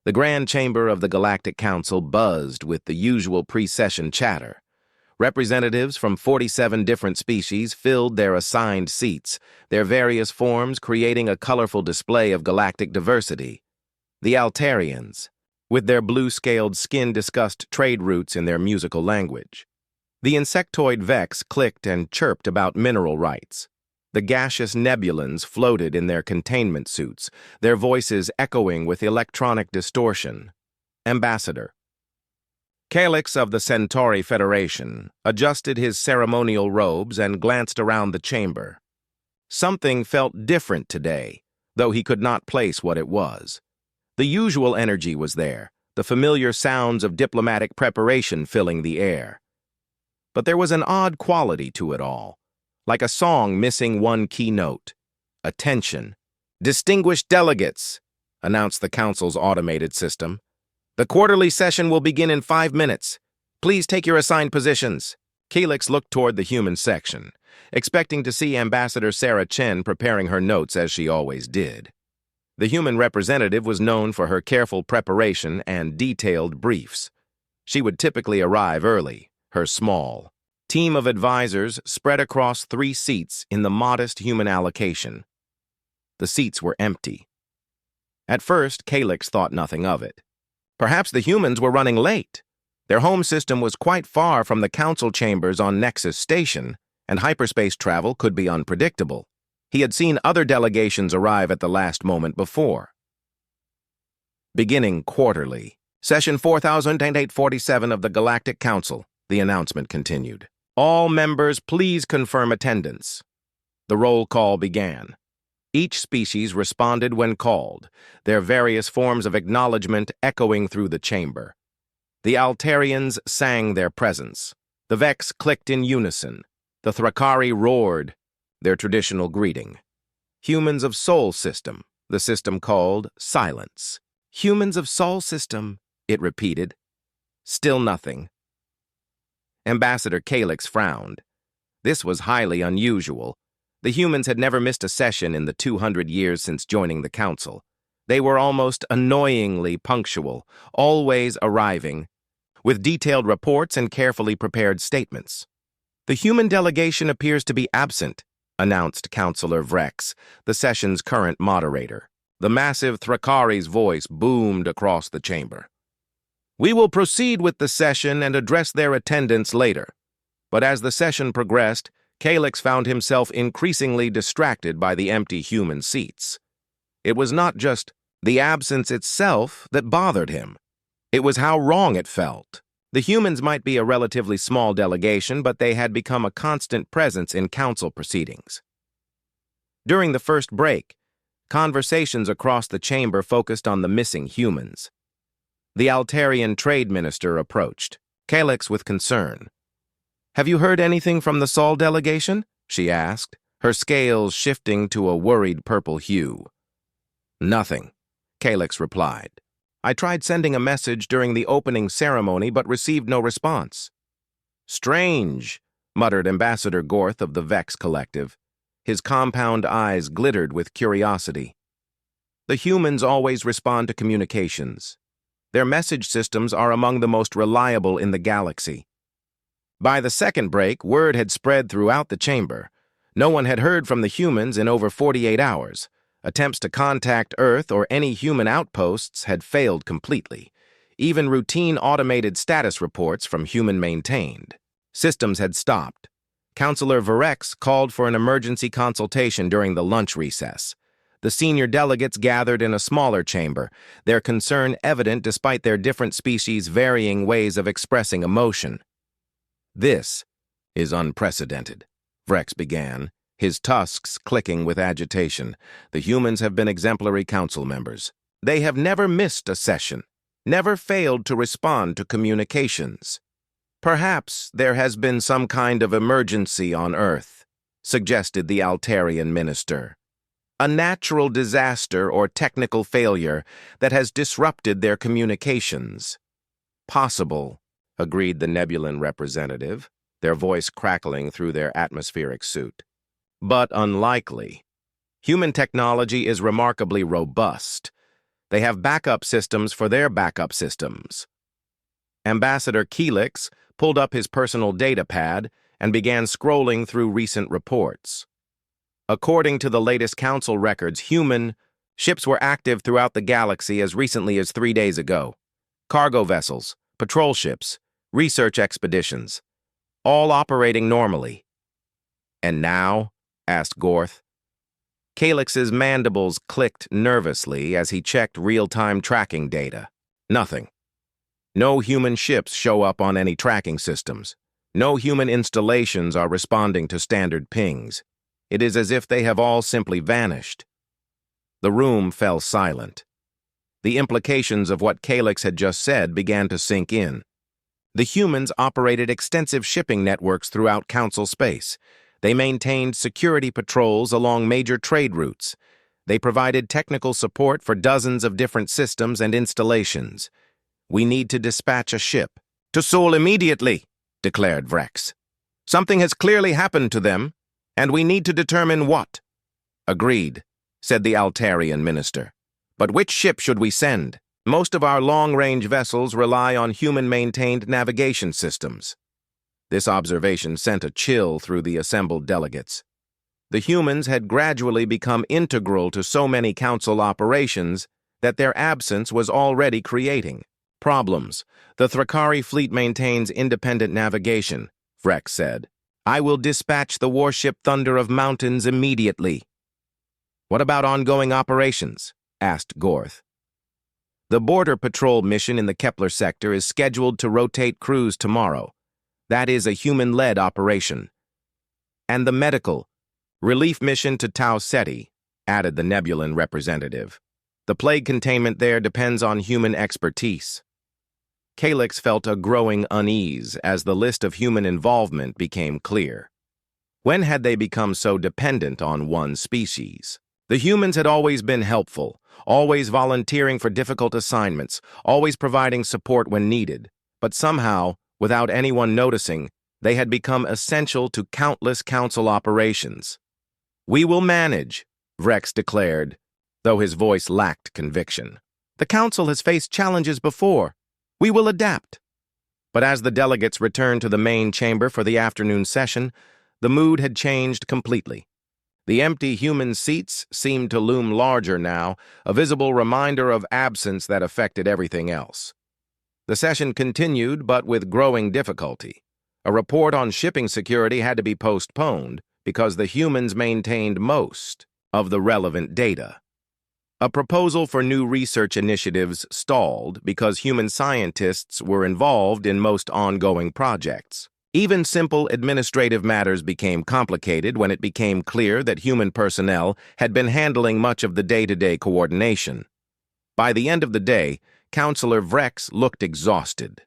The Grand Chamber of the Galactic Council buzzed with the usual pre-session chatter. Representatives from 47 different species filled their assigned seats, their various forms creating a colorful display of galactic diversity. The Altarians, with their blue-scaled skin, discussed trade routes in their musical language. The insectoid Vex clicked and chirped about mineral rights. The gaseous nebulans floated in their containment suits, their voices echoing with electronic distortion. Ambassador Calyx of the Centauri Federation adjusted his ceremonial robes and glanced around the chamber. Something felt different today, though he could not place what it was. The usual energy was there, the familiar sounds of diplomatic preparation filling the air. But there was an odd quality to it all, like a song missing one key note. Attention. Distinguished delegates, announced the Council's automated system. The quarterly session will begin in 5 minutes. Please take your assigned positions. Calyx looked toward the human section, expecting to see Ambassador Sarah Chen preparing her notes as she always did. The human representative was known for her careful preparation and detailed briefs. She would typically arrive early, her small team of advisors spread across 3 seats in the modest human allocation. The seats were empty. At first, Calyx thought nothing of it. Perhaps the humans were running late. Their home system was quite far from the council chambers on Nexus Station, and hyperspace travel could be unpredictable. He had seen other delegations arrive at the last moment before. Beginning quarterly. Session 4847 of the Galactic Council, the announcement continued. All members, please confirm attendance. The roll call began. Each species responded when called, their various forms of acknowledgement echoing through the chamber. The Altarians sang their presence. The Vex clicked in unison. The Thrakari roared, their traditional greeting. Humans of Sol System, the system called Silence. Humans of Sol System, it repeated. Still nothing. Ambassador Calyx frowned. This was highly unusual. The humans had never missed a session in the 200 years since joining the council. They were almost annoyingly punctual, always arriving, with detailed reports and carefully prepared statements. The human delegation appears to be absent, announced Councillor Vrex, the session's current moderator. The massive Thrakari's voice boomed across the chamber. We will proceed with the session and address their attendance later. But as the session progressed, Calyx found himself increasingly distracted by the empty human seats. It was not just the absence itself that bothered him. It was how wrong it felt. The humans might be a relatively small delegation, but they had become a constant presence in council proceedings. During the first break, conversations across the chamber focused on the missing humans. The Altarian trade minister approached, Calyx with concern. Have you heard anything from the Sol delegation? She asked, her scales shifting to a worried purple hue. Nothing, Calyx replied. I tried sending a message during the opening ceremony but received no response. Strange, muttered Ambassador Gorth of the Vex Collective. His compound eyes glittered with curiosity. The humans always respond to communications. Their message systems are among the most reliable in the galaxy. By the second break, word had spread throughout the chamber. No one had heard from the humans in over 48 hours. Attempts to contact Earth or any human outposts had failed completely. Even routine automated status reports from human-maintained systems had stopped. Councillor Varex called for an emergency consultation during the lunch recess. The senior delegates gathered in a smaller chamber, their concern evident despite their different species' varying ways of expressing emotion. This is unprecedented, Vrex began, his tusks clicking with agitation. The humans have been exemplary council members. They have never missed a session, never failed to respond to communications. Perhaps there has been some kind of emergency on Earth, suggested the Altarian minister. A natural disaster or technical failure that has disrupted their communications. Possible, agreed the Nebulan representative, their voice crackling through their atmospheric suit. But unlikely. Human technology is remarkably robust. They have backup systems for their backup systems. Ambassador Keelix pulled up his personal data pad and began scrolling through recent reports. According to the latest council records, human ships were active throughout the galaxy as recently as 3 days ago. Cargo vessels, patrol ships, research expeditions, all operating normally. And now? Asked Gorth. Calix's mandibles clicked nervously as he checked real-time tracking data. Nothing. No human ships show up on any tracking systems. No human installations are responding to standard pings. It is as if they have all simply vanished. The room fell silent. The implications of what Calix had just said began to sink in. The humans operated extensive shipping networks throughout Council space. They maintained security patrols along major trade routes. They provided technical support for dozens of different systems and installations. We need to dispatch a ship. To Sol immediately, declared Vrex. Something has clearly happened to them, and we need to determine what. Agreed, said the Altarian minister. But which ship should we send? Most of our long-range vessels rely on human-maintained navigation systems. This observation sent a chill through the assembled delegates. The humans had gradually become integral to so many council operations that their absence was already creating problems. The Thrakari fleet maintains independent navigation, Vrex said. I will dispatch the warship Thunder of Mountains immediately. What about ongoing operations? Asked Gorth. The border patrol mission in the Kepler sector is scheduled to rotate crews tomorrow. That is a human-led operation. And the medical relief mission to Tau Ceti, added the Nebulan representative. The plague containment there depends on human expertise. Calix felt a growing unease as the list of human involvement became clear. When had they become so dependent on one species? The humans had always been helpful, always volunteering for difficult assignments, always providing support when needed. But somehow, without anyone noticing, they had become essential to countless council operations. We will manage, Vrex declared, though his voice lacked conviction. The council has faced challenges before. We will adapt. But as the delegates returned to the main chamber for the afternoon session, the mood had changed completely. The empty human seats seemed to loom larger now, a visible reminder of absence that affected everything else. The session continued, but with growing difficulty. A report on shipping security had to be postponed because the humans maintained most of the relevant data. A proposal for new research initiatives stalled because human scientists were involved in most ongoing projects. Even simple administrative matters became complicated when it became clear that human personnel had been handling much of the day-to-day coordination. By the end of the day, Councillor Vrex looked exhausted.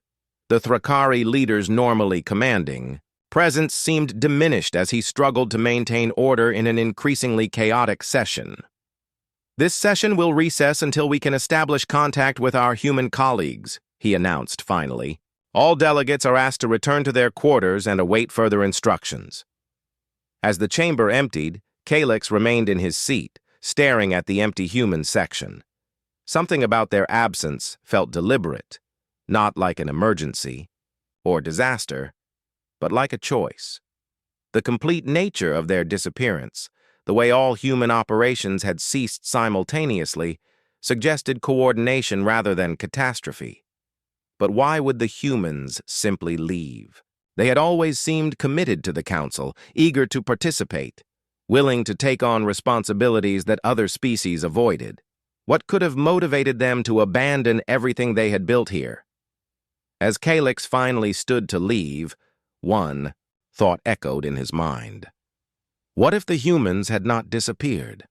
The Thrakari leader's normally commanding presence seemed diminished as he struggled to maintain order in an increasingly chaotic session. This session will recess until we can establish contact with our human colleagues, he announced finally. All delegates are asked to return to their quarters and await further instructions. As the chamber emptied, Calix remained in his seat, staring at the empty human section. Something about their absence felt deliberate, not like an emergency or disaster, but like a choice. The complete nature of their disappearance, the way all human operations had ceased simultaneously, suggested coordination rather than catastrophe. But why would the humans simply leave? They had always seemed committed to the council, eager to participate, willing to take on responsibilities that other species avoided. What could have motivated them to abandon everything they had built here? As Calix finally stood to leave, one thought echoed in his mind. What if the humans had not disappeared?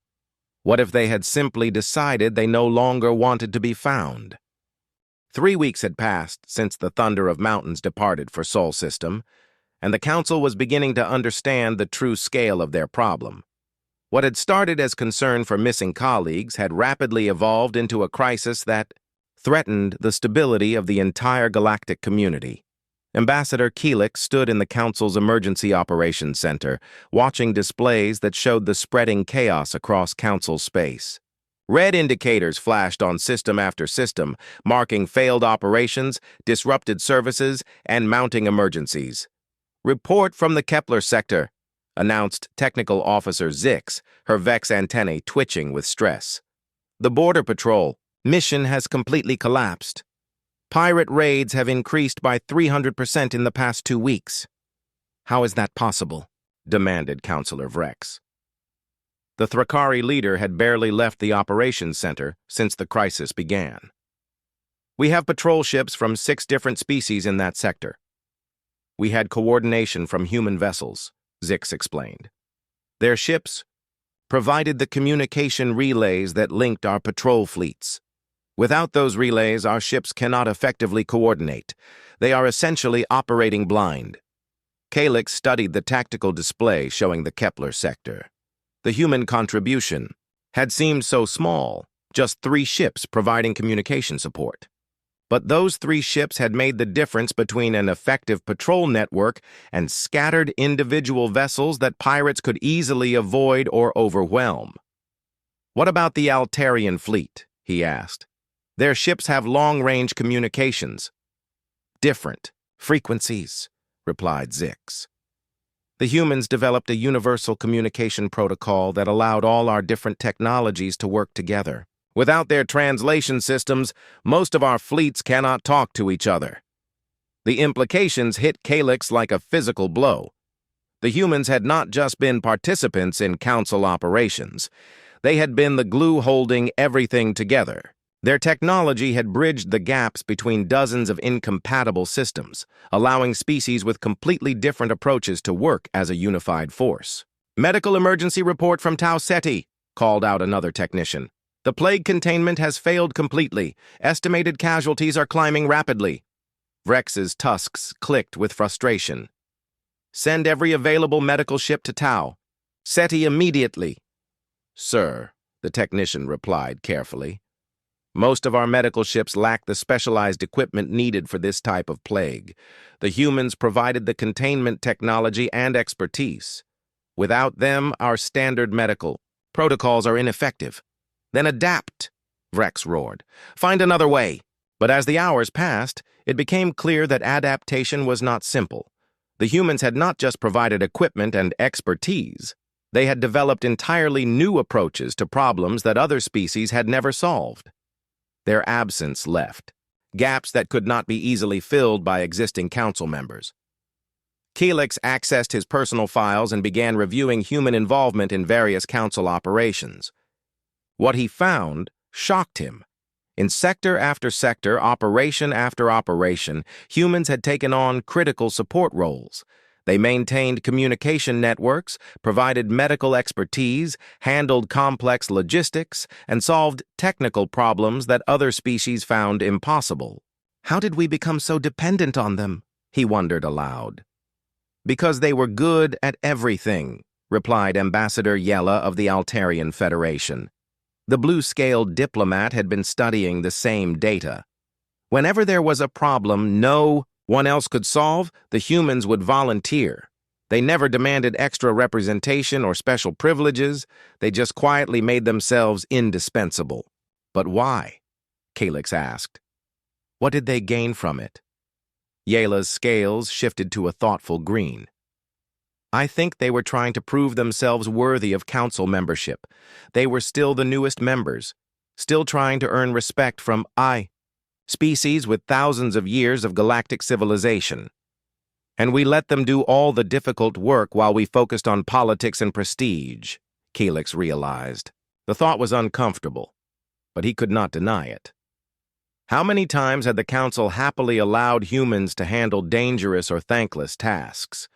What if they had simply decided they no longer wanted to be found? 3 weeks had passed since the Thunder of Mountains departed for Sol System, and the Council was beginning to understand the true scale of their problem. What had started as concern for missing colleagues had rapidly evolved into a crisis that threatened the stability of the entire galactic community. Ambassador Keelix stood in the Council's Emergency Operations Center, watching displays that showed the spreading chaos across Council space. Red indicators flashed on system after system, marking failed operations, disrupted services, and mounting emergencies. "Report from the Kepler sector," announced Technical Officer Zix, her Vex antennae twitching with stress. "The Border Patrol mission has completely collapsed. Pirate raids have increased by 300% in the past 2 weeks." "How is that possible?" demanded Counselor Vrex. The Thrakari leader had barely left the operations center since the crisis began. "We have patrol ships from 6 different species in that sector. We had coordination from human vessels," Zix explained. "Their ships provided the communication relays that linked our patrol fleets. Without those relays, our ships cannot effectively coordinate. They are essentially operating blind." Kalix studied the tactical display showing the Kepler sector. The human contribution had seemed so small, just 3 ships providing communication support. But those 3 ships had made the difference between an effective patrol network and scattered individual vessels that pirates could easily avoid or overwhelm. "What about the Altarian fleet?" he asked. "Their ships have long-range communications." "Different frequencies," replied Zix. "The humans developed a universal communication protocol that allowed all our different technologies to work together. Without their translation systems, most of our fleets cannot talk to each other." The implications hit Kalix like a physical blow. The humans had not just been participants in Council operations. They had been the glue holding everything together. Their technology had bridged the gaps between dozens of incompatible systems, allowing species with completely different approaches to work as a unified force. "Medical emergency report from Tau Ceti," called out another technician. "The plague containment has failed completely. Estimated casualties are climbing rapidly." Vrex's tusks clicked with frustration. "Send every available medical ship to Tau Ceti immediately." "Sir," the technician replied carefully. "Most of our medical ships lack the specialized equipment needed for this type of plague. The humans provided the containment technology and expertise. Without them, our standard medical protocols are ineffective." "Then adapt," Vrex roared. "Find another way." But as the hours passed, it became clear that adaptation was not simple. The humans had not just provided equipment and expertise. They had developed entirely new approaches to problems that other species had never solved. Their absence left gaps that could not be easily filled by existing council members. Kalix accessed his personal files and began reviewing human involvement in various council operations. What he found shocked him. In sector after sector, operation after operation, humans had taken on critical support roles. They maintained communication networks, provided medical expertise, handled complex logistics, and solved technical problems that other species found impossible. "How did we become so dependent on them?" he wondered aloud. "Because they were good at everything," replied Ambassador Yella of the Altarian Federation. The blue-scaled diplomat had been studying the same data. Whenever there was a problem no one else could solve, the humans would volunteer. They never demanded extra representation or special privileges. They just quietly made themselves indispensable. "But why?" Kalix asked. "What did they gain from it?" Yella's scales shifted to a thoughtful green. "I think they were trying to prove themselves worthy of council membership. They were still the newest members, still trying to earn respect from species with thousands of years of galactic civilization. And we let them do all the difficult work while we focused on politics and prestige," Kalix realized. The thought was uncomfortable, but he could not deny it. How many times had the council happily allowed humans to handle dangerous or thankless tasks?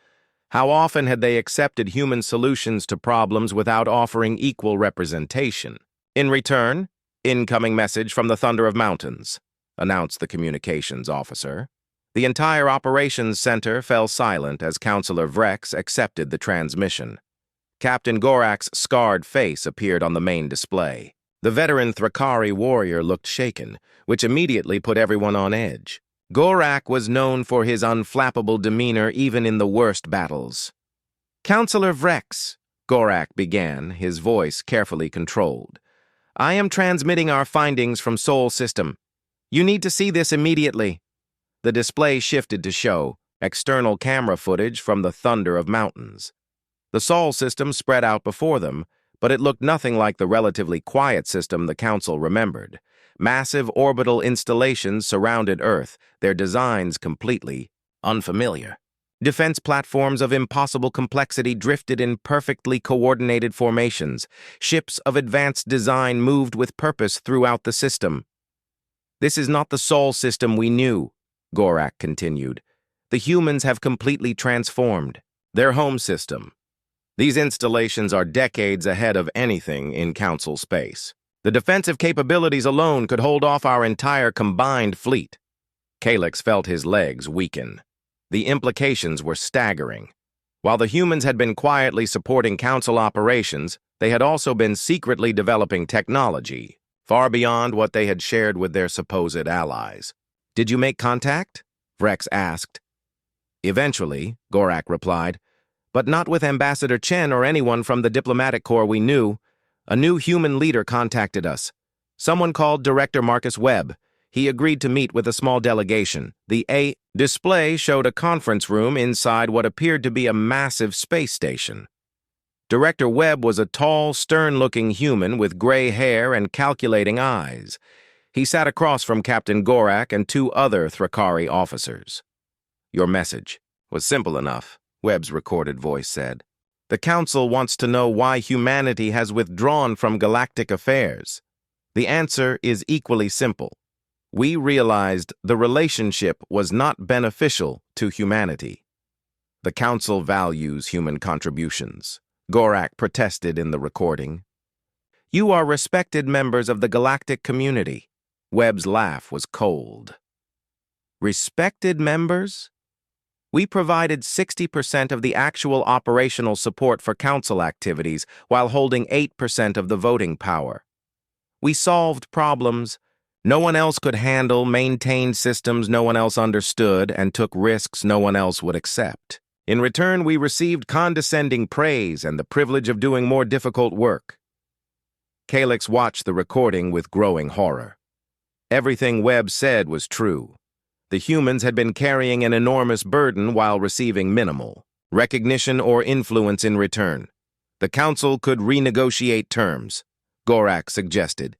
How often had they accepted human solutions to problems without offering equal representation? "In return, incoming message from the Thunder of Mountains," announced the communications officer. The entire operations center fell silent as Counselor Vrex accepted the transmission. Captain Gorak's scarred face appeared on the main display. The veteran Thrakari warrior looked shaken, which immediately put everyone on edge. Gorak was known for his unflappable demeanor even in the worst battles. "Counselor Vrex," Gorak began, his voice carefully controlled. I am transmitting our findings from Sol System. You need to see this immediately. The display shifted to show external camera footage from the thunder of mountains. The Sol System spread out before them, but it looked nothing like the relatively quiet system the Council remembered. Massive orbital installations surrounded Earth, their designs completely unfamiliar. Defense platforms of impossible complexity drifted in perfectly coordinated formations. Ships of advanced design moved with purpose throughout the system. This is not the Sol System we knew, Gorak continued. The humans have completely transformed their home system. These installations are decades ahead of anything in Council space. The defensive capabilities alone could hold off our entire combined fleet. Calyx felt his legs weaken. The implications were staggering. While the humans had been quietly supporting Council operations, they had also been secretly developing technology, far beyond what they had shared with their supposed allies. Did you make contact? Vrex asked. Eventually, Gorak replied, but not with Ambassador Chen or anyone from the diplomatic corps we knew. A new human leader contacted us. Someone called Director Marcus Webb. He agreed to meet with a small delegation. The display showed a conference room inside what appeared to be a massive space station. Director Webb was a tall, stern-looking human with gray hair and calculating eyes. He sat across from Captain Gorak and two other Thrakari officers. Your message was simple enough, Webb's recorded voice said. The Council wants to know why humanity has withdrawn from galactic affairs. The answer is equally simple. We realized the relationship was not beneficial to humanity. The Council values human contributions, Gorak protested in the recording. You are respected members of the galactic community. Webb's laugh was cold. Respected members? We provided 60% of the actual operational support for Council activities while holding 8% of the voting power. We solved problems no one else could handle, maintained systems no one else understood, and took risks no one else would accept. In return, we received condescending praise and the privilege of doing more difficult work. Calyx watched the recording with growing horror. Everything Webb said was true. The humans had been carrying an enormous burden while receiving minimal recognition or influence in return. The Council could renegotiate terms, Gorak suggested.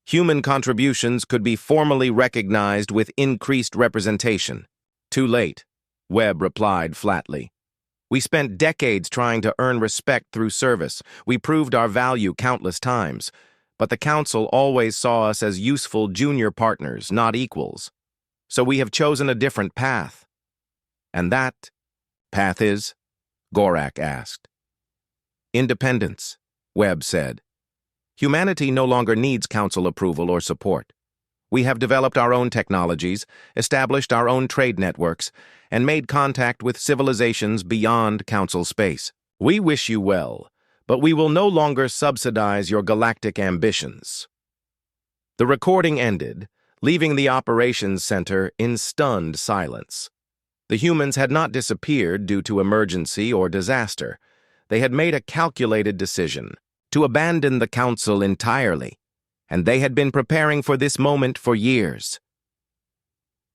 Human contributions could be formally recognized with increased representation. Too late, Webb replied flatly. We spent decades trying to earn respect through service. We proved our value countless times. But the Council always saw us as useful junior partners, not equals. So we have chosen a different path. And that path is? Gorak asked. Independence, Webb said. Humanity no longer needs Council approval or support. We have developed our own technologies, established our own trade networks, and made contact with civilizations beyond Council space. We wish you well, but we will no longer subsidize your galactic ambitions. The recording ended, leaving the operations center in stunned silence. The humans had not disappeared due to emergency or disaster. They had made a calculated decision to abandon the Council entirely, and they had been preparing for this moment for years.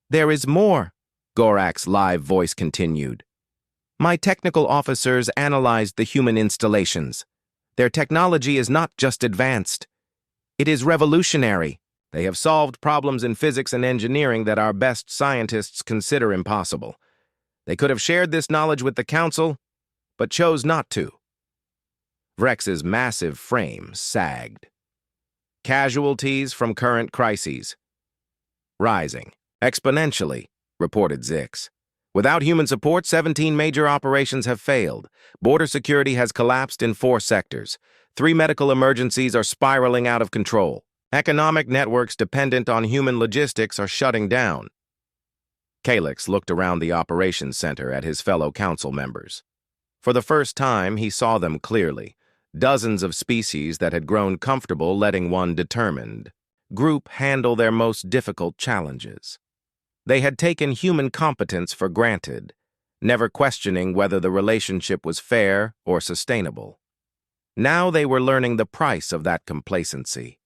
There is more, Gorak's live voice continued. My technical officers analyzed the human installations. Their technology is not just advanced. It is revolutionary. They have solved problems in physics and engineering that our best scientists consider impossible. They could have shared this knowledge with the Council, but chose not to. Vrex's massive frame sagged. Casualties from current crises. Rising exponentially, reported Zix. Without human support, 17 major operations have failed. Border security has collapsed in 4 sectors. 3 medical emergencies are spiraling out of control. Economic networks dependent on human logistics are shutting down. Calyx looked around the operations center at his fellow Council members. For the first time, he saw them clearly. Dozens of species that had grown comfortable letting one determined group handle their most difficult challenges. They had taken human competence for granted, never questioning whether the relationship was fair or sustainable. Now they were learning the price of that complacency.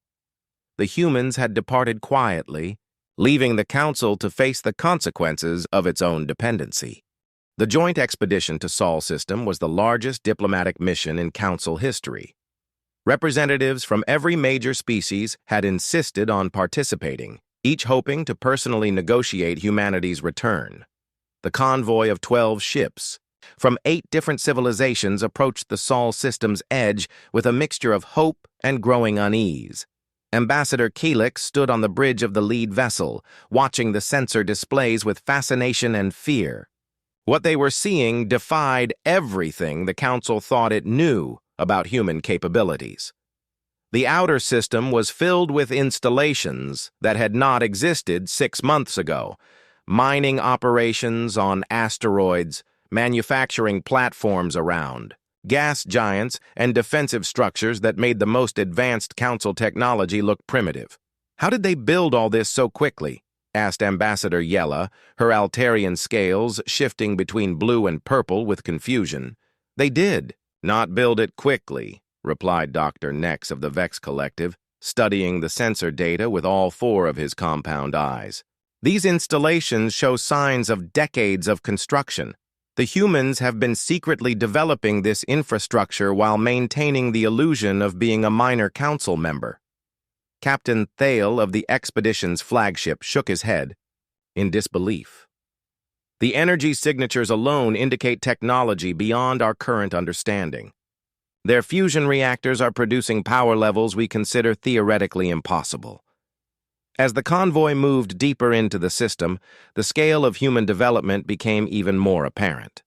the humans had departed quietly, leaving the Council to face the consequences of its own dependency. The joint expedition to Sol system was the largest diplomatic mission in Council history. Representatives from every major species had insisted on participating, each hoping to personally negotiate humanity's return. The convoy of 12 ships from 8 different civilizations approached the Sol system's edge with a mixture of hope and growing unease. Ambassador Keelix stood on the bridge of the lead vessel, watching the sensor displays with fascination and fear. What they were seeing defied everything the Council thought it knew about human capabilities. The outer system was filled with installations that had not existed 6 months ago: mining operations on asteroids, manufacturing platforms around, gas giants, and defensive structures that made the most advanced Council technology look primitive. How did they build all this so quickly? Asked Ambassador Yella, her Altarian scales shifting between blue and purple with confusion. They did not build it quickly, replied Dr. Nex of the Vex Collective, studying the sensor data with all 4 of his compound eyes. These installations show signs of decades of construction. The humans have been secretly developing this infrastructure while maintaining the illusion of being a minor Council member. Captain Thale of the expedition's flagship shook his head in disbelief. The energy signatures alone indicate technology beyond our current understanding. Their fusion reactors are producing power levels we consider theoretically impossible. As the convoy moved deeper into the system, the scale of human development became even more apparent.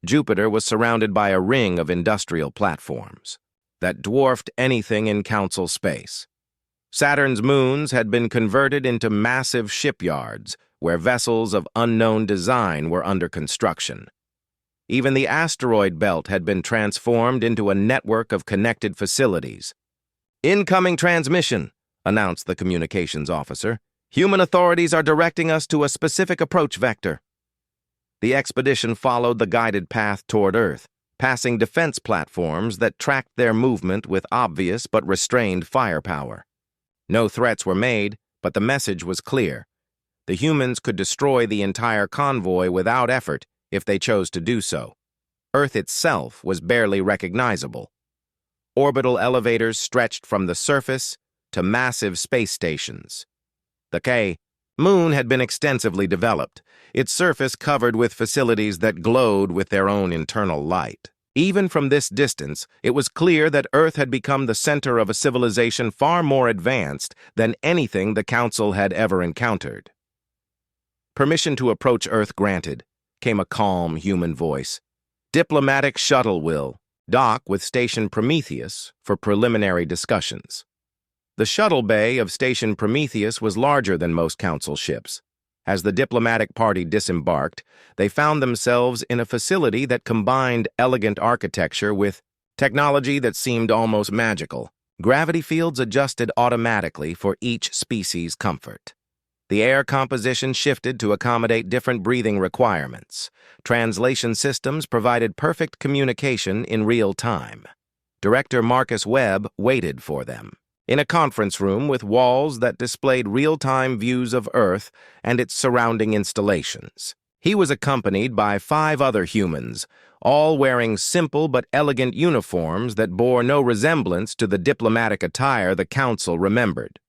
Jupiter was surrounded by a ring of industrial platforms that dwarfed anything in Council space. Saturn's moons had been converted into massive shipyards where vessels of unknown design were under construction. Even the asteroid belt had been transformed into a network of connected facilities. "Incoming transmission," announced the communications officer. "Human authorities are directing us to a specific approach vector." The expedition followed the guided path toward Earth, passing defense platforms that tracked their movement with obvious but restrained firepower. No threats were made, but the message was clear. The humans could destroy the entire convoy without effort if they chose to do so. Earth itself was barely recognizable. Orbital elevators stretched from the surface to massive space stations. The Moon had been extensively developed, its surface covered with facilities that glowed with their own internal light. Even from this distance, it was clear that Earth had become the center of a civilization far more advanced than anything the Council had ever encountered. "Permission to approach Earth granted," came a calm human voice. "Diplomatic shuttle will dock with Station Prometheus for preliminary discussions." The shuttle bay of Station Prometheus was larger than most Council ships. As the diplomatic party disembarked, they found themselves in a facility that combined elegant architecture with technology that seemed almost magical. Gravity fields adjusted automatically for each species' comfort. The air composition shifted to accommodate different breathing requirements. Translation systems provided perfect communication in real time. Director Marcus Webb waited for them in a conference room with walls that displayed real-time views of Earth and its surrounding installations. He was accompanied by 5 other humans, all wearing simple but elegant uniforms that bore no resemblance to the diplomatic attire the Council remembered.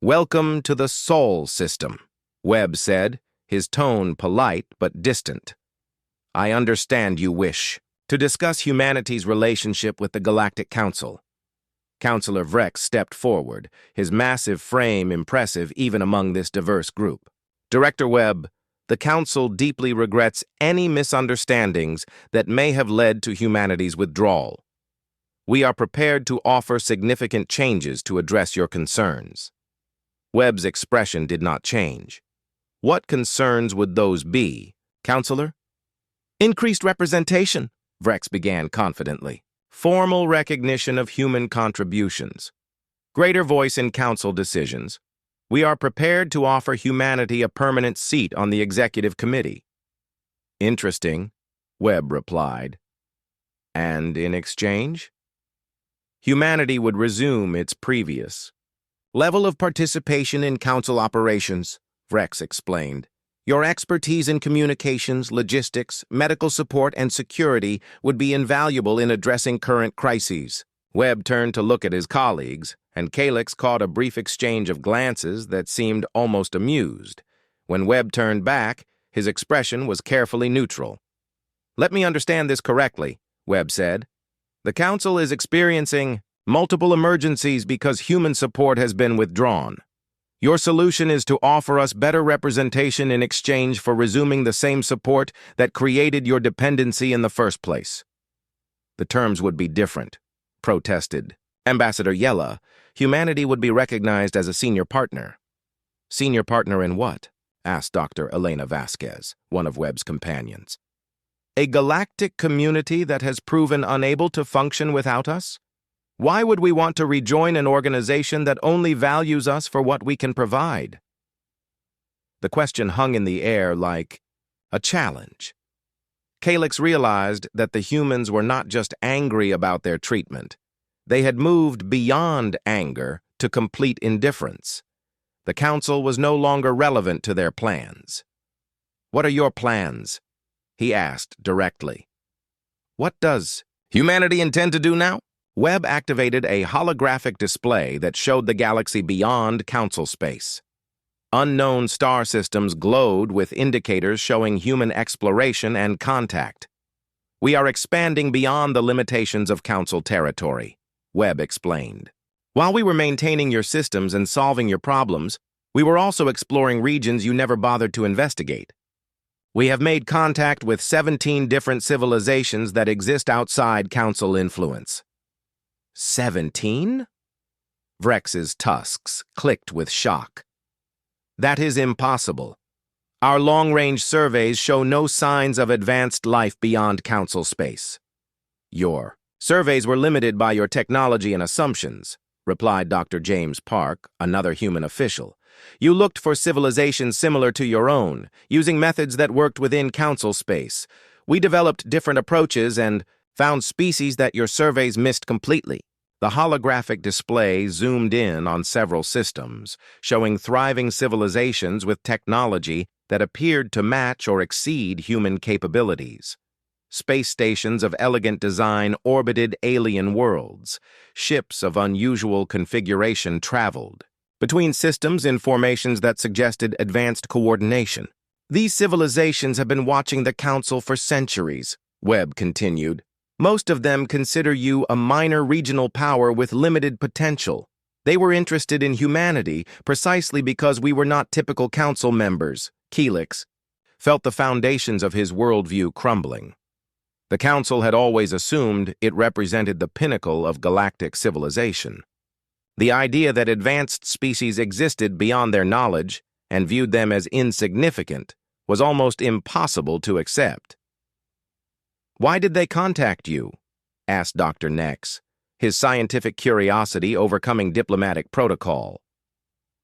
"Welcome to the Sol system," Webb said, his tone polite but distant. "I understand you wish to discuss humanity's relationship with the Galactic Council." Councillor Vrex stepped forward, his massive frame impressive even among this diverse group. "Director Webb, the Council deeply regrets any misunderstandings that may have led to humanity's withdrawal. We are prepared to offer significant changes to address your concerns." Webb's expression did not change. "What concerns would those be, Councillor?" "Increased representation," Vrex began confidently. "Formal recognition of human contributions. Greater voice in Council decisions. We are prepared to offer humanity a permanent seat on the Executive Committee." "Interesting," Webb replied. "And in exchange?" "Humanity would resume its previous Level of participation in council operations, Vrex explained. Your expertise in communications, logistics, medical support, and security would be invaluable in addressing current crises. Webb turned to look at his colleagues, and Calyx caught a brief exchange of glances that seemed almost amused. When Webb turned back, his expression was carefully neutral. Let me understand this correctly, Webb said. The Council is experiencing multiple emergencies because human support has been withdrawn. Your solution is to offer us better representation in exchange for resuming the same support that created your dependency in the first place. The terms would be different, protested Ambassador Yella. Humanity would be recognized as a senior partner. Senior partner in what? Asked Dr. Elena Vasquez, one of Webb's companions. A galactic community that has proven unable to function without us? Why would we want to rejoin an organization that only values us for what we can provide? The question hung in the air like a challenge. Calyx realized that the humans were not just angry about their treatment. They had moved beyond anger to complete indifference. The Council was no longer relevant to their plans. What are your plans? He asked directly. What does humanity intend to do now? Webb activated a holographic display that showed the galaxy beyond Council space. Unknown star systems glowed with indicators showing human exploration and contact. We are expanding beyond the limitations of Council territory, Webb explained. While we were maintaining your systems and solving your problems, we were also exploring regions you never bothered to investigate. We have made contact with 17 different civilizations that exist outside Council influence. 17? Vrex's tusks clicked with shock. That is impossible. Our long-range surveys show no signs of advanced life beyond Council space. Your surveys were limited by your technology and assumptions, replied Dr. James Park, another human official. You looked for civilizations similar to your own, using methods that worked within Council space. We developed different approaches and found species that your surveys missed completely. The holographic display zoomed in on several systems, showing thriving civilizations with technology that appeared to match or exceed human capabilities. Space stations of elegant design orbited alien worlds. Ships of unusual configuration traveled between systems in formations that suggested advanced coordination. These civilizations have been watching the Council for centuries, Webb continued. Most of them consider you a minor regional power with limited potential. They were interested in humanity precisely because we were not typical Council members. Calyx felt the foundations of his worldview crumbling. The Council had always assumed it represented the pinnacle of galactic civilization. The idea that advanced species existed beyond their knowledge and viewed them as insignificant was almost impossible to accept. Why did they contact you? Asked Dr. Nex, his scientific curiosity overcoming diplomatic protocol.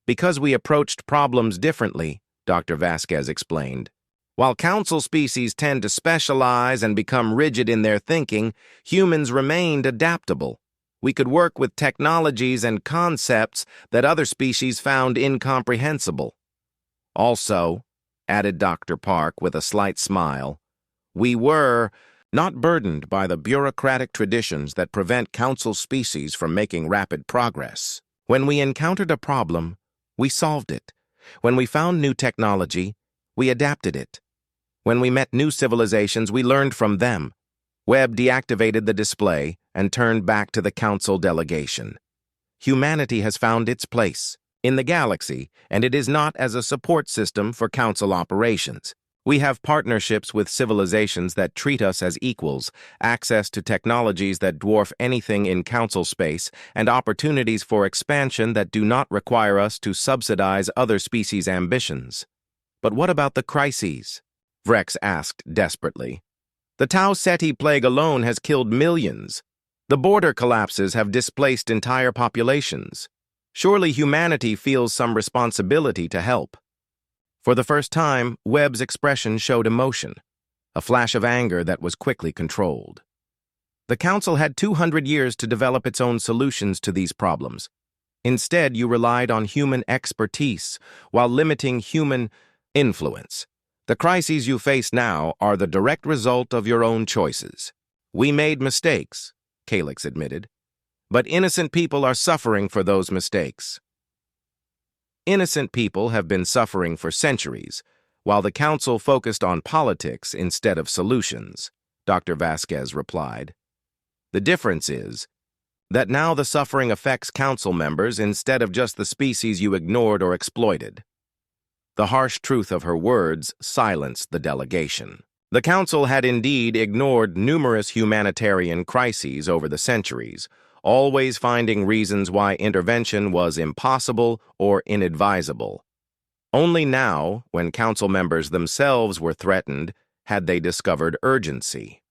Because we approached problems differently, Dr. Vasquez explained. While Council species tend to specialize and become rigid in their thinking, humans remained adaptable. We could work with technologies and concepts that other species found incomprehensible. Also, added Dr. Park with a slight smile, we were not burdened by the bureaucratic traditions that prevent Council species from making rapid progress. When we encountered a problem, we solved it. When we found new technology, we adapted it. When we met new civilizations, we learned from them. Webb deactivated the display and turned back to the Council delegation. Humanity has found its place in the galaxy, and it is not as a support system for Council operations. We have partnerships with civilizations that treat us as equals, access to technologies that dwarf anything in Council space, and opportunities for expansion that do not require us to subsidize other species' ambitions. But what about the crises? Vrex asked desperately. The Tau Ceti plague alone has killed millions. The border collapses have displaced entire populations. Surely humanity feels some responsibility to help. For the first time, Webb's expression showed emotion, a flash of anger that was quickly controlled. The Council had 200 years to develop its own solutions to these problems. Instead, you relied on human expertise while limiting human influence. The crises you face now are the direct result of your own choices. We made mistakes, Calyx admitted, but innocent people are suffering for those mistakes. Innocent people have been suffering for centuries, while the Council focused on politics instead of solutions, Dr. Vasquez replied. The difference is that now the suffering affects Council members instead of just the species you ignored or exploited. The harsh truth of her words silenced the delegation. The Council had indeed ignored numerous humanitarian crises over the centuries, always finding reasons why intervention was impossible or inadvisable. Only now, when Council members themselves were threatened, had they discovered urgency.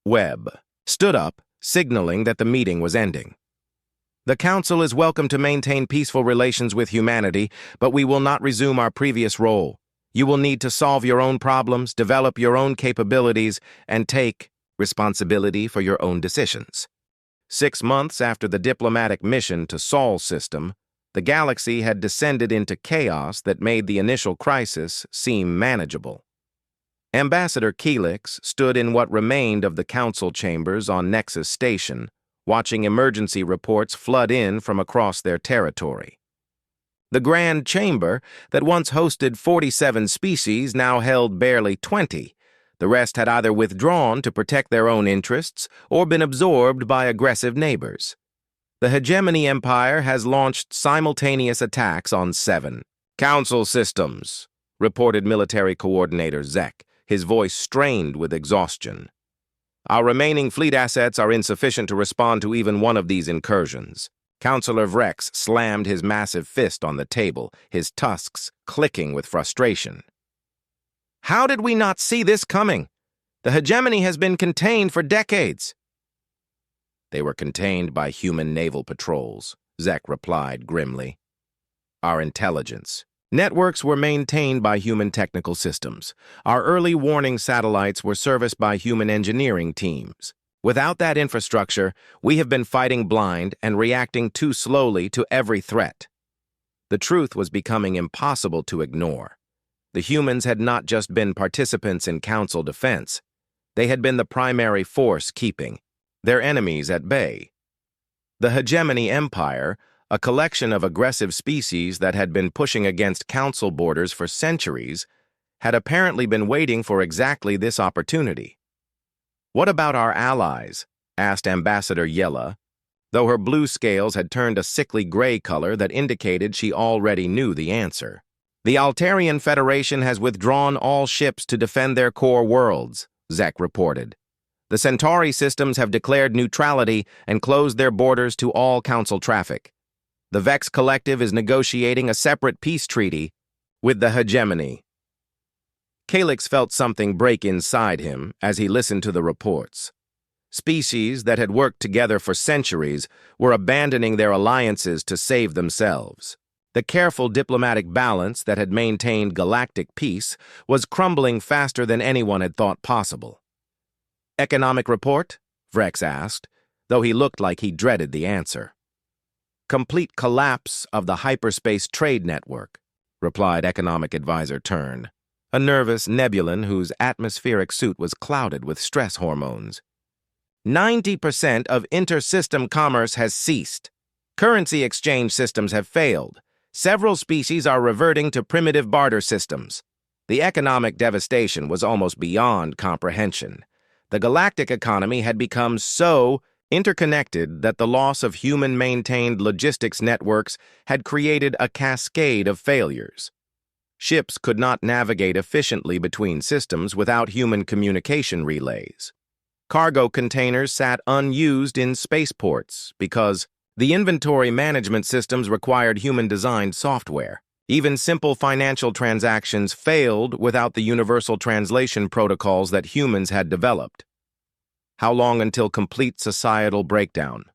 Webb stood up, signaling that the meeting was ending. The Council is welcome to maintain peaceful relations with humanity, but we will not resume our previous role. You will need to solve your own problems, develop your own capabilities, and take responsibility for your own decisions. 6 months after the diplomatic mission to Sol system, the galaxy had descended into chaos that made the initial crisis seem manageable. Ambassador Calyx stood in what remained of the Council chambers on Nexus Station, watching emergency reports flood in from across their territory. The Grand Chamber, that once hosted 47 species, now held barely 20. The rest had either withdrawn to protect their own interests or been absorbed by aggressive neighbors. The Hegemony Empire has launched simultaneous attacks on 7 Council systems, reported Military Coordinator Zek, his voice strained with exhaustion. Our remaining fleet assets are insufficient to respond to even one of these incursions. Councillor Vrex slammed his massive fist on the table, his tusks clicking with frustration. How did we not see this coming? The hegemony has been contained for decades. They were contained by human naval patrols, Zek replied grimly. Our intelligence. Networks were maintained by human technical systems. Our early warning satellites were serviced by human engineering teams. Without that infrastructure, we have been fighting blind and reacting too slowly to every threat. The truth was becoming impossible to ignore. The humans had not just been participants in Council defense. They had been the primary force keeping their enemies at bay. The Hegemony Empire, a collection of aggressive species that had been pushing against Council borders for centuries, had apparently been waiting for exactly this opportunity. What about our allies? Asked Ambassador Yella, though her blue scales had turned a sickly gray color that indicated she already knew the answer. The Altarian Federation has withdrawn all ships to defend their core worlds, Zek reported. The Centauri systems have declared neutrality and closed their borders to all Council traffic. The Vex Collective is negotiating a separate peace treaty with the Hegemony. Calyx felt something break inside him as he listened to the reports. Species that had worked together for centuries were abandoning their alliances to save themselves. The careful diplomatic balance that had maintained galactic peace was crumbling faster than anyone had thought possible. Economic report? Vrex asked, though he looked like he dreaded the answer. Complete collapse of the hyperspace trade network, replied Economic Advisor Tern, a nervous Nebulan whose atmospheric suit was clouded with stress hormones. 90% of inter-system commerce has ceased. Currency exchange systems have failed. Several species are reverting to primitive barter systems. The economic devastation was almost beyond comprehension. The galactic economy had become so interconnected that the loss of human-maintained logistics networks had created a cascade of failures. Ships could not navigate efficiently between systems without human communication relays. Cargo containers sat unused in spaceports because the inventory management systems required human-designed software. Even simple financial transactions failed without the universal translation protocols that humans had developed. How long until complete societal breakdown?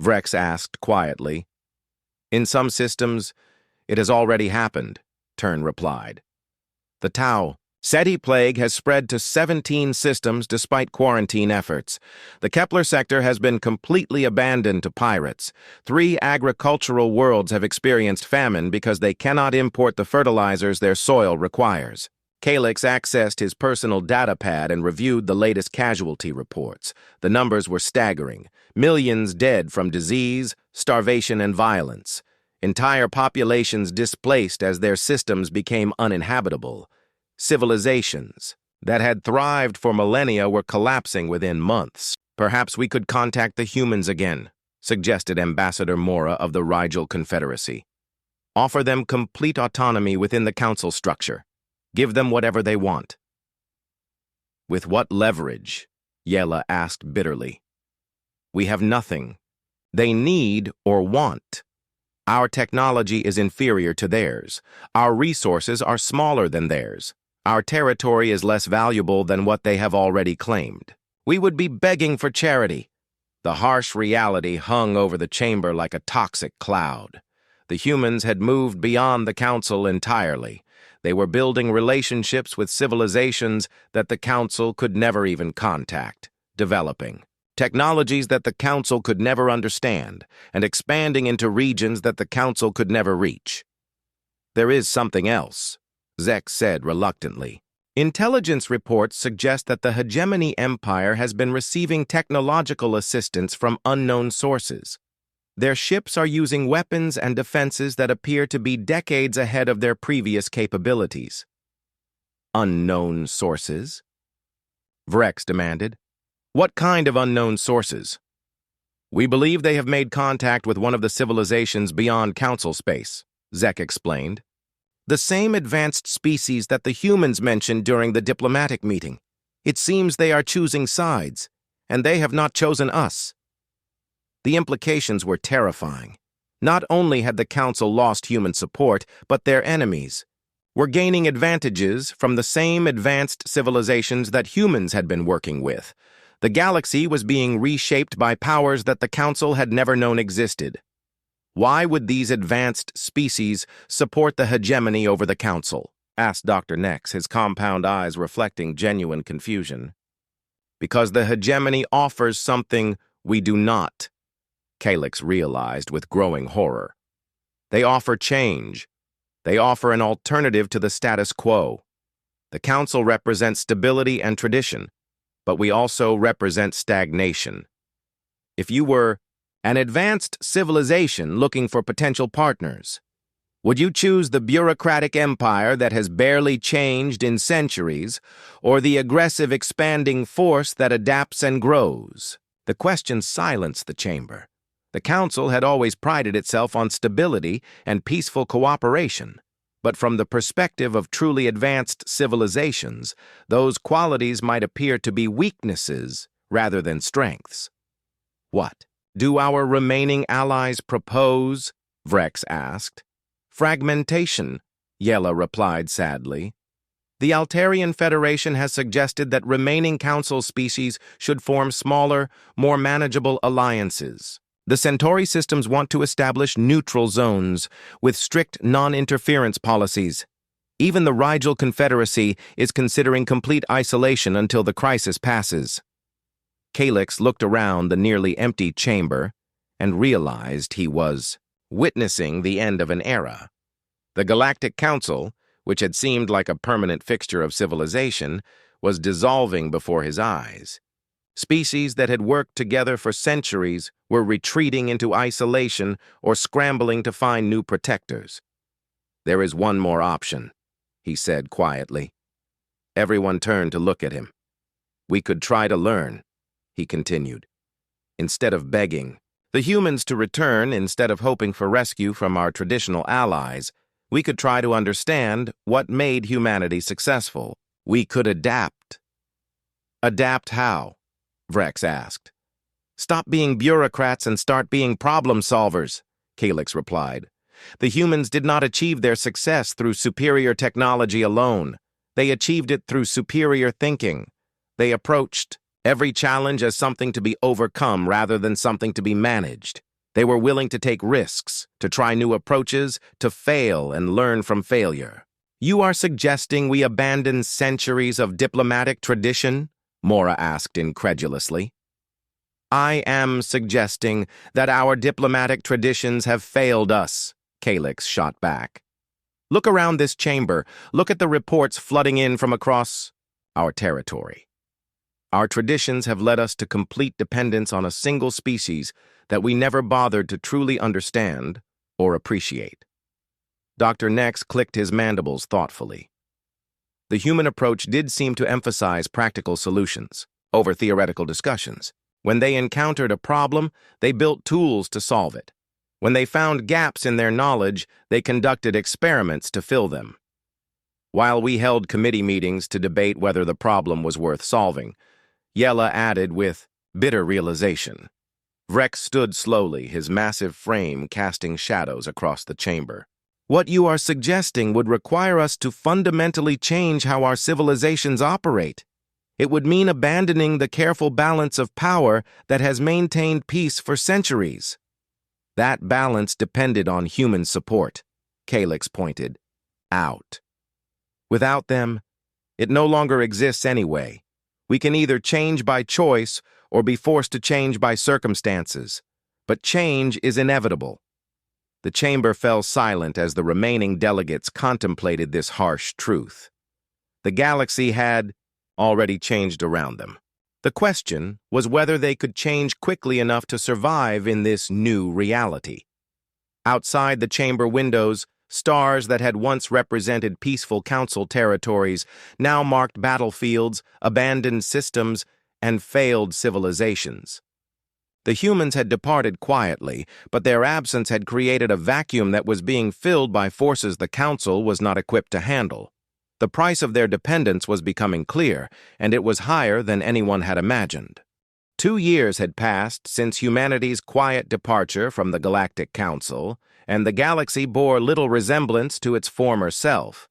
Vrex asked quietly. In some systems, it has already happened, Tern replied. The Tau SETI plague has spread to 17 systems despite quarantine efforts. The Kepler sector has been completely abandoned to pirates. 3 agricultural worlds have experienced famine because they cannot import the fertilizers their soil requires. Calix accessed his personal data pad and reviewed the latest casualty reports. The numbers were staggering. Millions dead from disease, starvation, and violence. Entire populations displaced as their systems became uninhabitable. Civilizations that had thrived for millennia were collapsing within months. Perhaps we could contact the humans again, suggested Ambassador Mora of the Rigel Confederacy. Offer them complete autonomy within the council structure. Give them whatever they want. With what leverage? Yela asked bitterly. We have nothing. They need or want. Our technology is inferior to theirs. Our resources are smaller than theirs. Our territory is less valuable than what they have already claimed. We would be begging for charity. The harsh reality hung over the chamber like a toxic cloud. The humans had moved beyond the council entirely. They were building relationships with civilizations that the council could never even contact, developing technologies that the council could never understand, and expanding into regions that the council could never reach. There is something else, Zek said reluctantly. Intelligence reports suggest that the Hegemony Empire has been receiving technological assistance from unknown sources. Their ships are using weapons and defenses that appear to be decades ahead of their previous capabilities. Unknown sources? Vrex demanded. What kind of unknown sources? We believe they have made contact with one of the civilizations beyond council space, Zek explained. The same advanced species that the humans mentioned during the diplomatic meeting. It seems they are choosing sides, and they have not chosen us. The implications were terrifying. Not only had the council lost human support, but their enemies were gaining advantages from the same advanced civilizations that humans had been working with. The galaxy was being reshaped by powers that the council had never known existed. Why would these advanced species support the hegemony over the council? Asked Dr. Nex, his compound eyes reflecting genuine confusion. Because the hegemony offers something we do not, Calix realized with growing horror. They offer change. They offer an alternative to the status quo. The council represents stability and tradition, but we also represent stagnation. If you were an advanced civilization looking for potential partners, would you choose the bureaucratic empire that has barely changed in centuries, or the aggressive expanding force that adapts and grows? The question silenced the chamber. The council had always prided itself on stability and peaceful cooperation, but from the perspective of truly advanced civilizations, those qualities might appear to be weaknesses rather than strengths. What do our remaining allies propose? Vrex asked. Fragmentation, Yela replied sadly. The Altarian Federation has suggested that remaining council species should form smaller, more manageable alliances. The Centauri systems want to establish neutral zones with strict non-interference policies. Even the Rigel Confederacy is considering complete isolation until the crisis passes. Calix looked around the nearly empty chamber and realized he was witnessing the end of an era. The Galactic Council, which had seemed like a permanent fixture of civilization, was dissolving before his eyes. Species that had worked together for centuries were retreating into isolation or scrambling to find new protectors. There is one more option, he said quietly. Everyone turned to look at him. We could try to learn, he continued. Instead of begging the humans to return, instead of hoping for rescue from our traditional allies, we could try to understand what made humanity successful. We could adapt. Adapt how? Vrex asked. Stop being bureaucrats and start being problem solvers, Calix replied. The humans did not achieve their success through superior technology alone. They achieved it through superior thinking. They approached every challenge as something to be overcome rather than something to be managed. They were willing to take risks, to try new approaches, to fail and learn from failure. You are suggesting we abandon centuries of diplomatic tradition? Mora asked incredulously. I am suggesting that our diplomatic traditions have failed us, Calyx shot back. Look around this chamber. Look at the reports flooding in from across our territory. Our traditions have led us to complete dependence on a single species that we never bothered to truly understand or appreciate. Dr. Nex clicked his mandibles thoughtfully. The human approach did seem to emphasize practical solutions over theoretical discussions. When they encountered a problem, they built tools to solve it. When they found gaps in their knowledge, they conducted experiments to fill them. While we held committee meetings to debate whether the problem was worth solving, Yella added with bitter realization. Vrex stood slowly, his massive frame casting shadows across the chamber. What you are suggesting would require us to fundamentally change how our civilizations operate. It would mean abandoning the careful balance of power that has maintained peace for centuries. That balance depended on human support, Calyx pointed out. Without them, it no longer exists anyway. We can either change by choice or be forced to change by circumstances. But change is inevitable. The chamber fell silent as the remaining delegates contemplated this harsh truth. The galaxy had already changed around them. The question was whether they could change quickly enough to survive in this new reality. Outside the chamber windows, stars that had once represented peaceful council territories now marked battlefields, abandoned systems, and failed civilizations. The humans had departed quietly, but their absence had created a vacuum that was being filled by forces the council was not equipped to handle. The price of their dependence was becoming clear, and it was higher than anyone had imagined. 2 years had passed since humanity's quiet departure from the Galactic Council, and the galaxy bore little resemblance to its former self.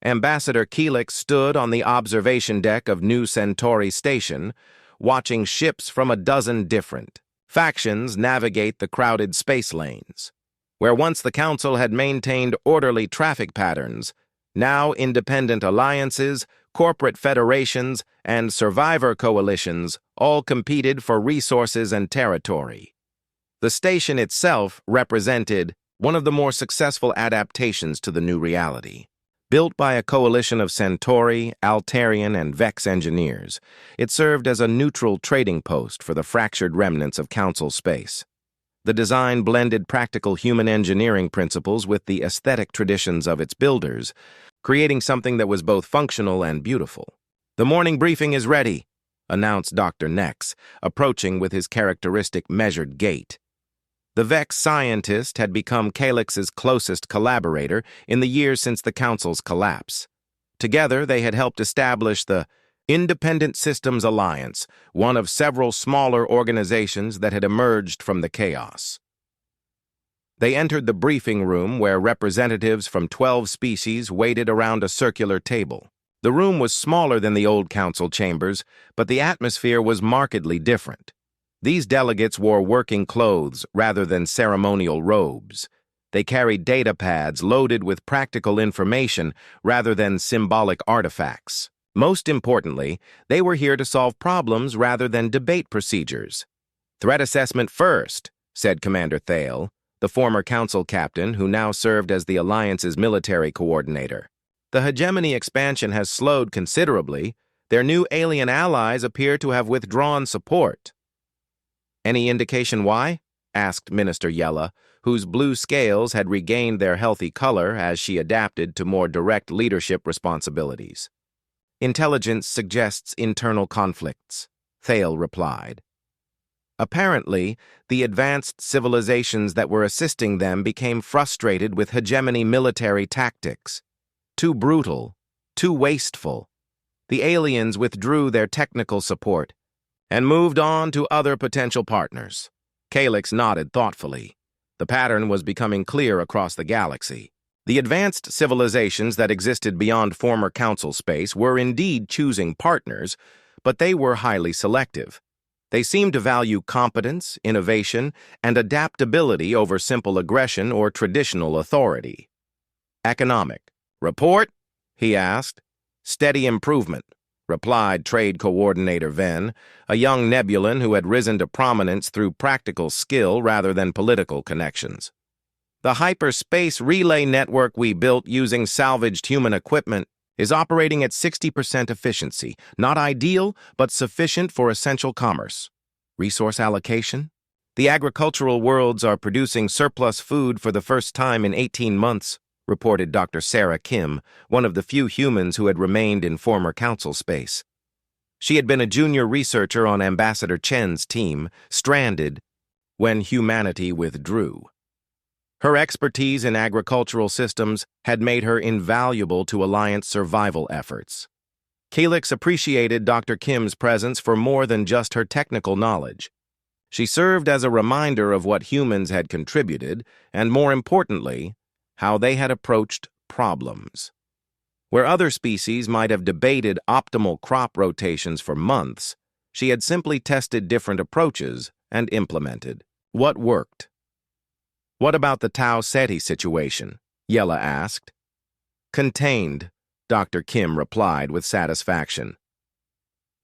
Ambassador Calyx stood on the observation deck of New Centauri Station, watching ships from a dozen different factions navigate the crowded space lanes. Where once the Council had maintained orderly traffic patterns, now independent alliances, corporate federations, and survivor coalitions all competed for resources and territory. The station itself represented one of the more successful adaptations to the new reality. Built by a coalition of Centauri, Altarian, and Vex engineers, it served as a neutral trading post for the fractured remnants of Council space. The design blended practical human engineering principles with the aesthetic traditions of its builders, creating something that was both functional and beautiful. "The morning briefing is ready," announced Dr. Nex, approaching with his characteristic measured gait. The Vex scientist had become Calyx's closest collaborator in the years since the Council's collapse. Together, they had helped establish the Independent Systems Alliance, one of several smaller organizations that had emerged from the chaos. They entered the briefing room where representatives from 12 species waited around a circular table. The room was smaller than the old council chambers, but the atmosphere was markedly different. These delegates wore working clothes rather than ceremonial robes. They carried data pads loaded with practical information rather than symbolic artifacts. Most importantly, they were here to solve problems rather than debate procedures. "Threat assessment first," said Commander Thale, the former council captain who now served as the Alliance's military coordinator. "The hegemony expansion has slowed considerably. Their new alien allies appear to have withdrawn support." "Any indication why?" asked Minister Yella, whose blue scales had regained their healthy color as she adapted to more direct leadership responsibilities. "Intelligence suggests internal conflicts," Thale replied. Apparently, the advanced civilizations that were assisting them became frustrated with hegemony military tactics. Too brutal, too wasteful. The aliens withdrew their technical support and moved on to other potential partners. Calyx nodded thoughtfully. The pattern was becoming clear across the galaxy. The advanced civilizations that existed beyond former council space were indeed choosing partners, but they were highly selective. They seemed to value competence, innovation, and adaptability over simple aggression or traditional authority. "Economic. Report," he asked. Steady improvement, replied Trade Coordinator Venn, a young Nebulan who had risen to prominence through practical skill rather than political connections. The hyperspace relay network we built using salvaged human equipment is operating at 60% efficiency, not ideal, but sufficient for essential commerce. Resource allocation? The agricultural worlds are producing surplus food for the first time in 18 months, reported Dr. Sarah Kim, one of the few humans who had remained in former council space. She had been a junior researcher on Ambassador Chen's team, stranded when humanity withdrew. Her expertise in agricultural systems had made her invaluable to Alliance survival efforts. Calyx appreciated Dr. Kim's presence for more than just her technical knowledge. She served as a reminder of what humans had contributed, and more importantly, how they had approached problems. Where other species might have debated optimal crop rotations for months, she had simply tested different approaches and implemented what worked. What about the Tau Ceti situation? Yella asked. Contained, Dr. Kim replied with satisfaction.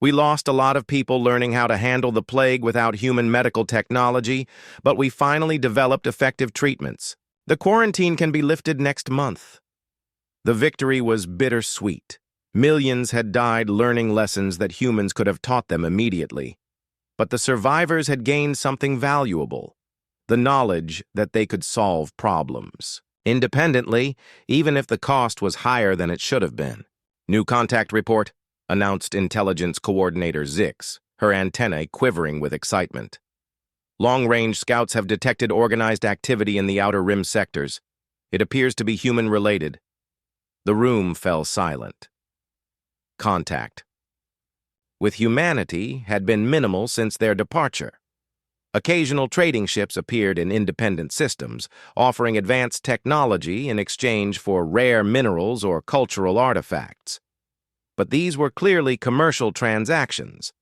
We lost a lot of people learning how to handle the plague without human medical technology, but we finally developed effective treatments. The quarantine can be lifted next month. The victory was bittersweet. Millions had died learning lessons that humans could have taught them immediately. But the survivors had gained something valuable, the knowledge that they could solve problems independently, even if the cost was higher than it should have been. New contact report, announced Intelligence Coordinator Zix, her antennae quivering with excitement. Long-range scouts have detected organized activity in the Outer Rim sectors. It appears to be human-related. The room fell silent. Contact with humanity had been minimal since their departure. Occasional trading ships appeared in independent systems, offering advanced technology in exchange for rare minerals or cultural artifacts. But these were clearly commercial transactions,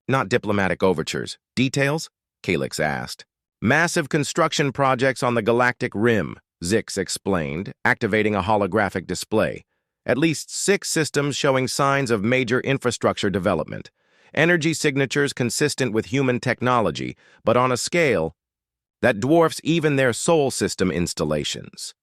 not diplomatic overtures. Details? Calyx asked. Massive construction projects on the galactic rim, Zix explained, activating a holographic display. At least 6 systems showing signs of major infrastructure development. Energy signatures consistent with human technology, but on a scale that dwarfs even their Sol system installations.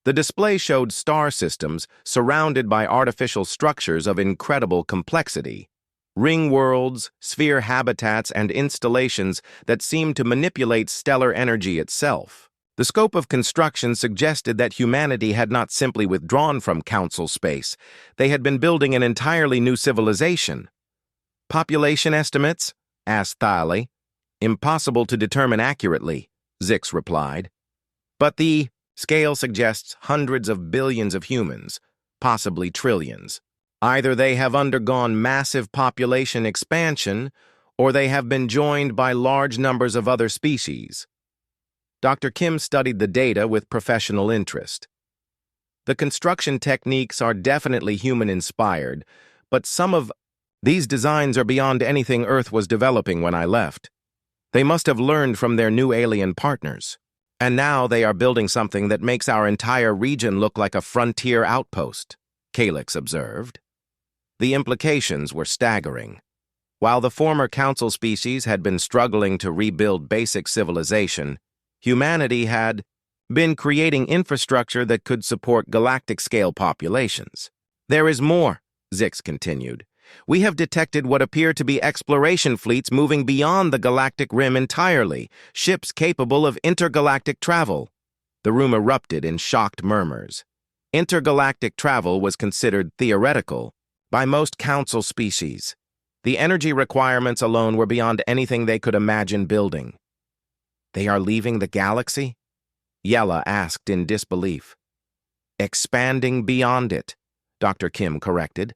The display showed star systems surrounded by artificial structures of incredible complexity, ring worlds, sphere habitats, and installations that seemed to manipulate stellar energy itself. The scope of construction suggested that humanity had not simply withdrawn from council space. They had been building an entirely new civilization. Population estimates? Asked Thali. Impossible to determine accurately, Zix replied. But the scale suggests hundreds of billions of humans, possibly trillions. Either they have undergone massive population expansion, or they have been joined by large numbers of other species. Dr. Kim studied the data with professional interest. The construction techniques are definitely human-inspired, but some of these designs are beyond anything Earth was developing when I left. They must have learned from their new alien partners. And now they are building something that makes our entire region look like a frontier outpost, Calyx observed. The implications were staggering. While the former council species had been struggling to rebuild basic civilization, humanity had been creating infrastructure that could support galactic-scale populations. There is more, Zix continued. We have detected what appear to be exploration fleets moving beyond the galactic rim entirely, ships capable of intergalactic travel. The room erupted in shocked murmurs. Intergalactic travel was considered theoretical by most council species. The energy requirements alone were beyond anything they could imagine building. They are leaving the galaxy? Yella asked in disbelief. Expanding beyond it, Dr. Kim corrected.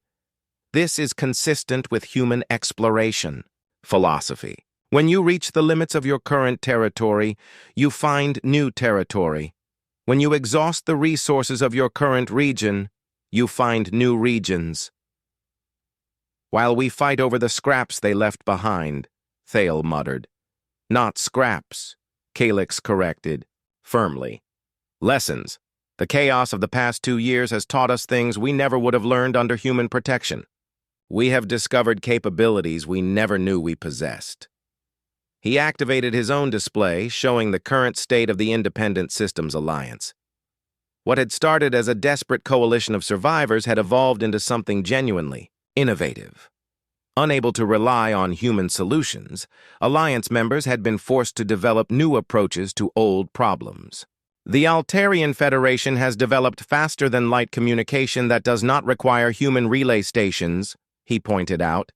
This is consistent with human exploration philosophy. When you reach the limits of your current territory, you find new territory. When you exhaust the resources of your current region, you find new regions. While we fight over the scraps they left behind, Thale muttered. Not scraps, Calyx corrected, firmly. Lessons, The chaos of the past 2 years has taught us things we never would have learned under human protection. We have discovered capabilities we never knew we possessed. He activated his own display, showing the current state of the Independent Systems Alliance. What had started as a desperate coalition of survivors had evolved into something genuinely innovative. Unable to rely on human solutions, Alliance members had been forced to develop new approaches to old problems. The Altarian Federation has developed faster-than-light communication that does not require human relay stations, he pointed out.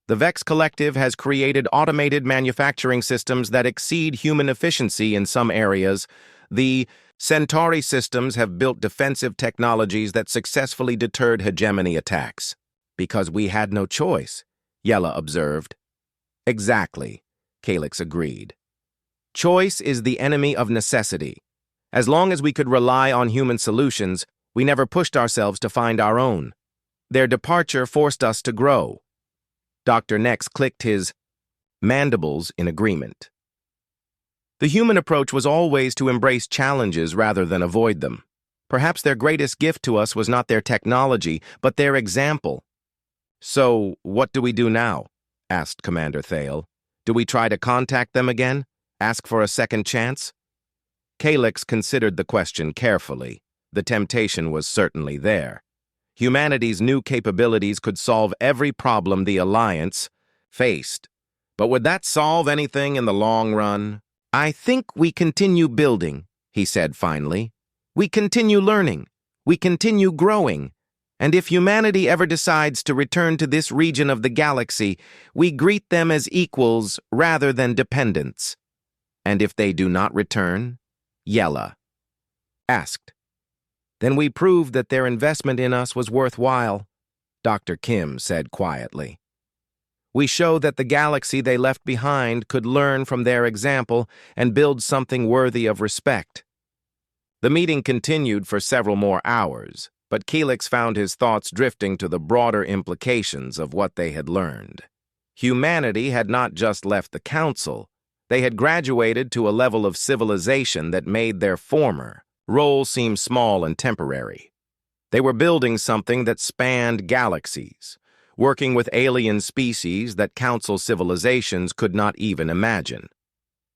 The Vex Collective has created automated manufacturing systems that exceed human efficiency in some areas. The Centauri systems have built defensive technologies that successfully deterred hegemony attacks. Because we had no choice, Yella observed. Exactly, Calyx agreed. Choice is the enemy of necessity. As long as we could rely on human solutions, we never pushed ourselves to find our own. Their departure forced us to grow. Dr. Nex clicked his mandibles in agreement. The human approach was always to embrace challenges rather than avoid them. Perhaps their greatest gift to us was not their technology, but their example. So, what do we do now? Asked Commander Thale. Do we try to contact them again? Ask for a second chance? Calyx considered the question carefully. The temptation was certainly there. Humanity's new capabilities could solve every problem the Alliance faced. But would that solve anything in the long run? I think we continue building, he said finally. We continue learning. We continue growing. And if humanity ever decides to return to this region of the galaxy, we greet them as equals rather than dependents. And if they do not return? Yella asked. Then we proved that their investment in us was worthwhile, Dr. Kim said quietly. We showed that the galaxy they left behind could learn from their example and build something worthy of respect. The meeting continued for several more hours, but Calyx found his thoughts drifting to the broader implications of what they had learned. Humanity had not just left the Council, they had graduated to a level of civilization that made their former role seem small and temporary. They were building something that spanned galaxies, working with alien species that Council civilizations could not even imagine.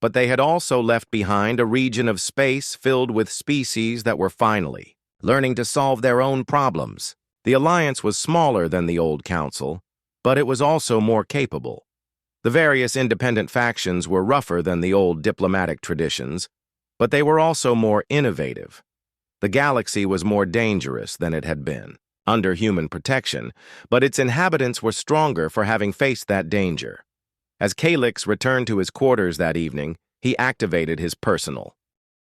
But they had also left behind a region of space filled with species that were finally learning to solve their own problems. The Alliance was smaller than the old Council, but it was also more capable. The various independent factions were rougher than the old diplomatic traditions, but they were also more innovative. The galaxy was more dangerous than it had been, under human protection, but its inhabitants were stronger for having faced that danger. As Calyx returned to his quarters that evening, he activated his personal